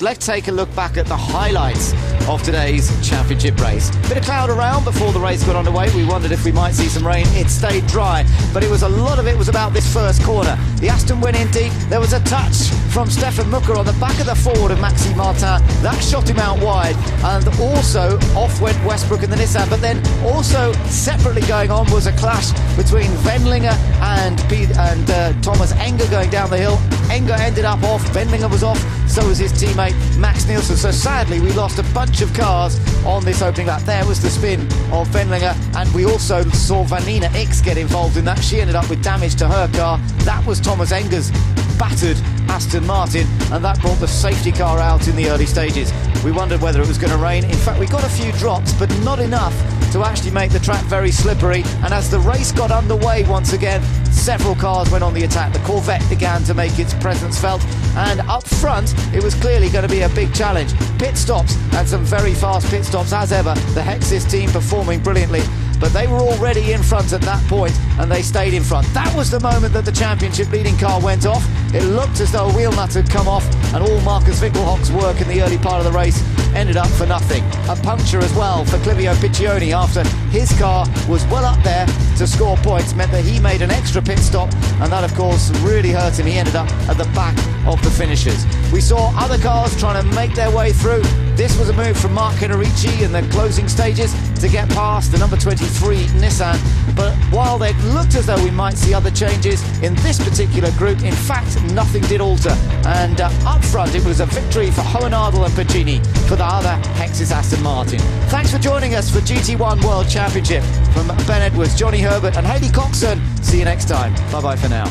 laps. Let's take a look back at the highlights of today's championship race. Bit of cloud around before the race got underway. We wondered if we might see some rain. It stayed dry, but a lot of it was about this first corner. The Aston went in deep. There was a touch from Stefan Mucker on the back of the forward of Maxime Martin. That shot him out wide, and also off went Westbrook in the Nissan. But then also separately going on was a clash between Wendlinger and Thomas Enger going down the hill. Enger ended up off, Wendlinger was off, so was his teammate Max Nielsen. So sadly we lost a bunch of cars on this opening lap. There was the spin of Wendlinger, and we also saw Vanina X get involved in that. She ended up with damage to her car. That was Thomas Enger's battered Aston Martin, and that brought the safety car out in the early stages. We wondered whether it was going to rain. In fact, we got a few drops, but not enough to actually make the track very slippery. And as the race got underway once again, several cars went on the attack. The Corvette began to make its presence felt, and up front it was clearly going to be a big challenge. Pit stops, and some very fast pit stops as ever. The Hexis team performing brilliantly, but they were already in front at that point, and they stayed in front. That was the moment that the championship leading car went off. It looked as though a wheel nut had come off, and all Marcus Winkelhock's work in the early part of the race ended up for nothing. A puncture as well for Clivio Piccioni after his car was well up there to score points, meant that he made an extra pit stop, and that of course really hurt him. He ended up at the back of the finishers. We saw other cars trying to make their way through. This was a move from Mark Kenerici in the closing stages to get past the number 23 Nissan. But while it looked as though we might see other changes in this particular group, in fact nothing did alter. And up front it was a victory for Hohenadel and Pacini for the other Hexis Aston Martin. Thanks for joining us for GT1 World Championship. From Ben Edwards, Johnny Herbert and Hayley Coxon, see you next time. Bye bye for now.